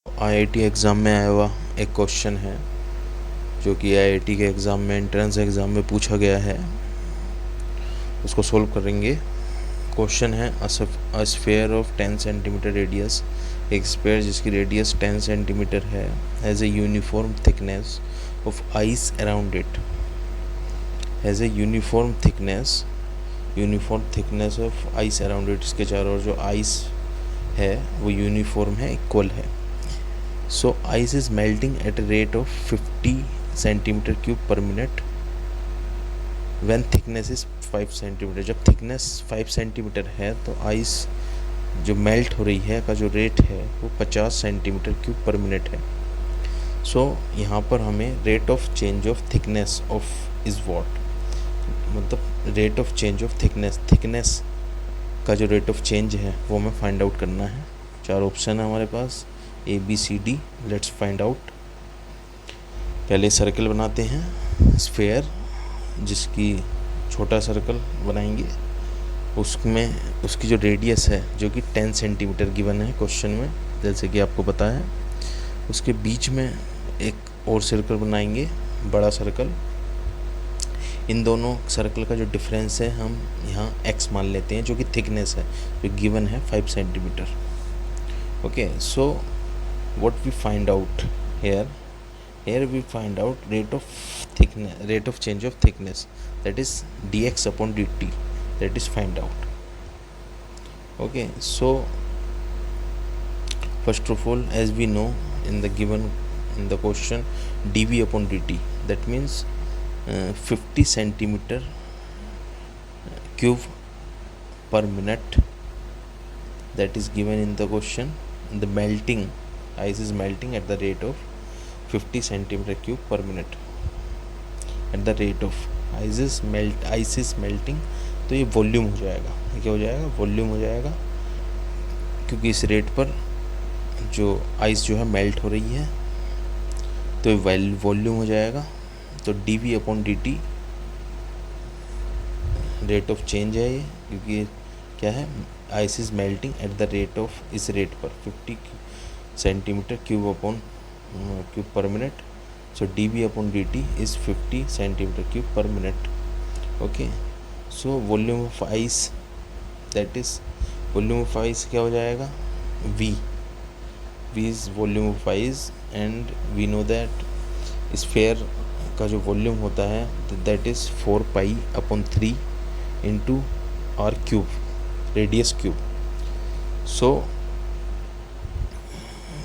IIT exam में आया हुआ एक क्वेश्चन है जो कि आईआईटी के एग्ज़ाम में एंट्रेंस एग्ज़ाम में पूछा गया है। उसको सोल्व करेंगे। क्वेश्चन है a sphere of 10 centimetre radius, एक स्फीयर जिसकी रेडियस 10 सेंटीमीटर है, has a uniform thickness of ice around it, has a uniform thickness of ice around it. इसके चारों ओर जो आइस है वो यूनिफॉर्म है, इक्वल है। So ice is melting at a rate of 50 centimeter cube per minute when thickness is 5 centimeter। जब thickness 5 centimeter है तो ice जो मेल्ट हो रही है का जो रेट है वो 50 सेंटीमीटर क्यूब पर मिनट है। सो यहाँ पर हमें rate of change of thickness of is what, मतलब rate of change of thickness का जो रेट ऑफ चेंज है वो हमें फाइंड आउट करना है। 4 ऑप्शन है हमारे पास, A B C D. Let's find out. पहले सर्कल बनाते हैं, स्फीयर जिसकी छोटा सर्कल बनाएंगे, उसमें उसकी जो रेडियस है जो कि 10 सेंटीमीटर गिवन है क्वेश्चन में, जैसे कि आपको पता है। उसके बीच में एक और सर्कल बनाएंगे, बड़ा सर्कल। इन दोनों सर्कल का जो डिफरेंस है हम यहाँ x मान लेते हैं, जो कि थिकनेस है जो गिवन है 5 centimetre. Okay, so what we find out here we find out rate of change of thickness, that is dx upon dt, that is find out. Okay, so first of all, as we know in the question, dv upon dt, that means 50 centimeter cube per minute, that is given in the question. The ice is melting at the rate of 50 centimeter cube per minute, at the rate of ice is melting। तो ये volume हो जाएगा, ये क्या हो जाएगा, volume हो जाएगा, क्योंकि इस रेट पर जो आइस जो है मेल्ट हो रही है तो ये वॉल्यूम हो जाएगा। तो dv upon dt rate of change है ये, क्योंकि क्या है, ice is melting at the rate of, इस रेट पर 50 centimetre cube upon cube per minute. So dv upon dt is 50 centimetre cube per minute. Okay, so volume of ice, that is volume of ice क्या हो जाएगा, v is volume of ice, and we know that sphere का जो volume होता है that is 4 pi upon 3 into R cube, radius cube. So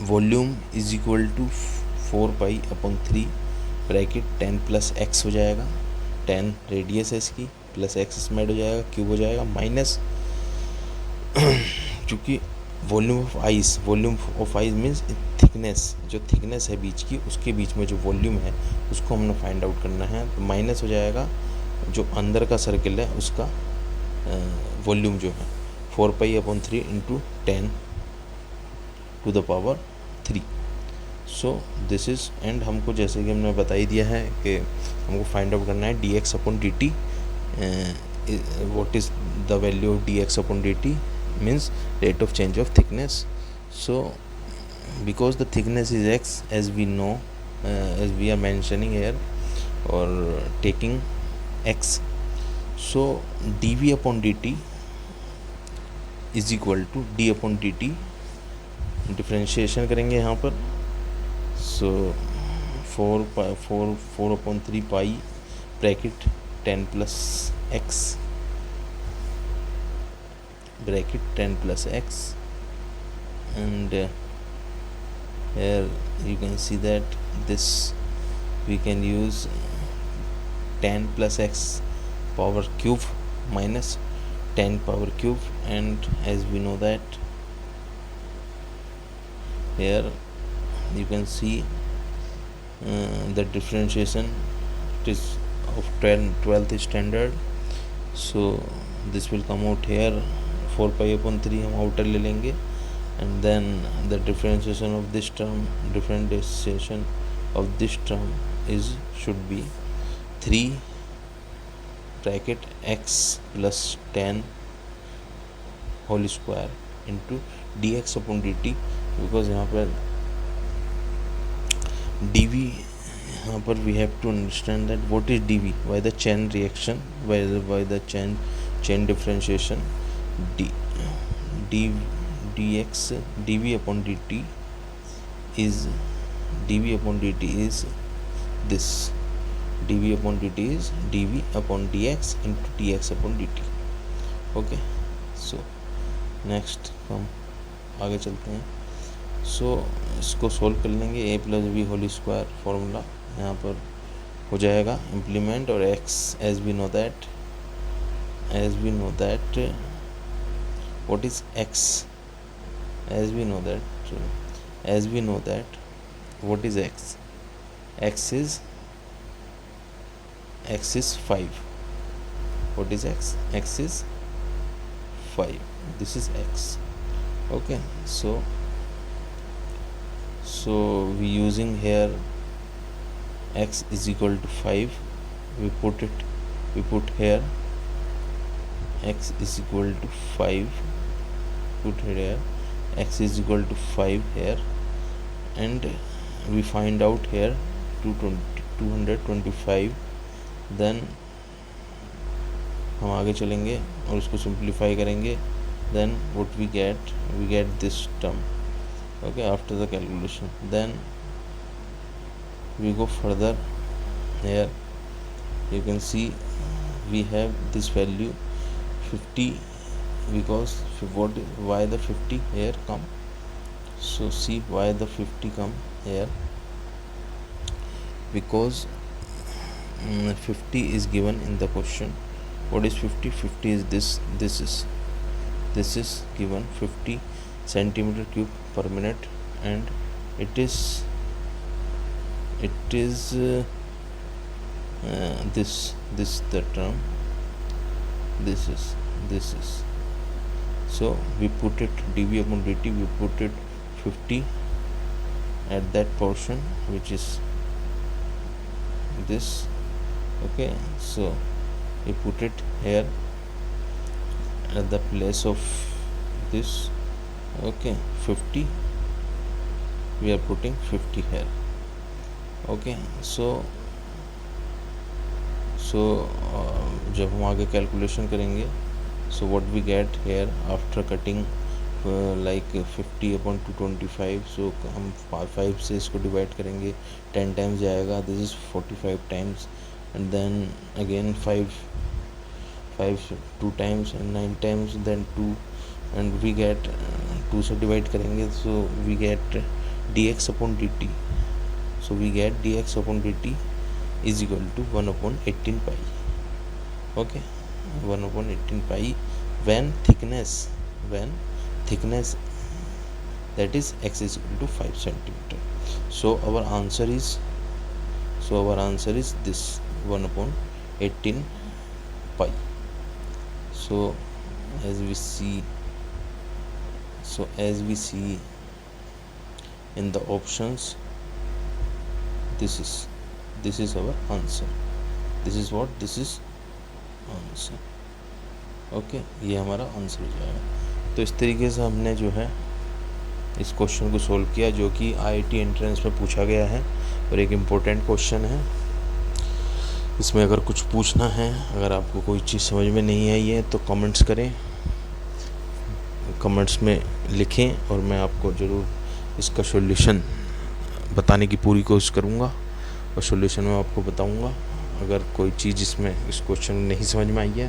volume is equal to 4 pi upon 3 bracket 10 plus x हो जाएगा, 10 radius है इसकी, plus x इसमें add हो जाएगा, क्यूब हो जाएगा, माइनस क्योंकि volume of ice means thickness, जो थिकनेस है बीच की, उसके बीच में जो वॉल्यूम है उसको हमने फाइंड आउट करना है। तो माइनस हो जाएगा जो अंदर का सर्कल है उसका वॉल्यूम जो है 4 pi upon 3 into 10 to the power 3। So this is, and हमको जैसे कि हमने बता ही दिया है कि हमको फाइंड आउट करना है dx upon dt। What is the value of dx upon dt means rate of change of thickness. So because the thickness is x, as we know, as we are mentioning here or taking x, so dv upon dt is equal to d upon dt, differentiation करेंगे यहाँ पर। सो 4 upon 3 pi bracket 10 plus x, bracket 10 plus x, and here you can see that this we can use 10 plus x power cube minus 10 power cube, and as we know that here you can see the differentiation, it is of 12th standard। so this will come out here, 4 pi upon 3 हम outer ले लेंगे, and then the differentiation of this term is should be 3 bracket x plus 10 whole square into dx upon dt, because यहाँ पर dv यहाँ पर we have to understand that what is dv, by the chain reaction, by the chain differentiation, d dx dv upon dt is this, dv upon dt is dv upon dx into dx upon dt. Okay, so next हम आगे चलते हैं. सो इसको solve कर लेंगे. a plus B whole square formula यहाँ पर हो जाएगा इम्प्लीमेंट, और x as we know that what is x, as we know that what is x is 5. What is x is 5. This is x. Okay, so we using here x is equal to 5. We put here x is equal to 5. Put here x is equal to 5 here, and we find out here 225. Then हम आगे चलेंगे और उसको simplify करेंगे. Then what we get this term. Okay, after the calculation then we go further. here you can see we have this value 50, because why the 50 here come. So see why the 50 come here, because 50 is given in the question. What is 50? 50 is this is given 50 centimeter cube per minute, and it is this the term, this is. So we put it dv upon dt, we put it 50 at that portion which is this. Okay, so we put it here at the place of this. Okay, 50, we are putting 50 here. Okay, so जब हम आगे calculation करेंगे, so what we get here after cutting like 50 upon 225, so हम 5 से इसको divide करेंगे, 10 times जाएगा, this is 45 times, and then again 5 2 times and 9 times, then 2, and we get 2 से डिवाइड करेंगे, so we get dx upon dt. So we get dx upon dt is equal to 1 upon 18 pi. Okay, 1 upon 18 pi when thickness that is x is equal to 5 centimeter. So our answer is this 1 upon 18 pi. So as we see in the options, this is our answer. This is answer. Okay, ये हमारा answer हो जाएगा. तो इस तरीके से हमने जो है इस क्वेश्चन को सोल्व किया, जो कि आईआईटी एंट्रेंस में पूछा गया है और एक इम्पोर्टेंट क्वेश्चन है. इसमें अगर कुछ पूछना है, अगर आपको कोई चीज़ समझ में नहीं आई है तो कमेंट्स करें, कमेंट्स में लिखें, और मैं आपको ज़रूर इसका सॉल्यूशन बताने की पूरी कोशिश करूँगा, और सॉल्यूशन मैं आपको बताऊँगा. अगर कोई चीज़ इसमें इस क्वेश्चन में नहीं समझ में आई है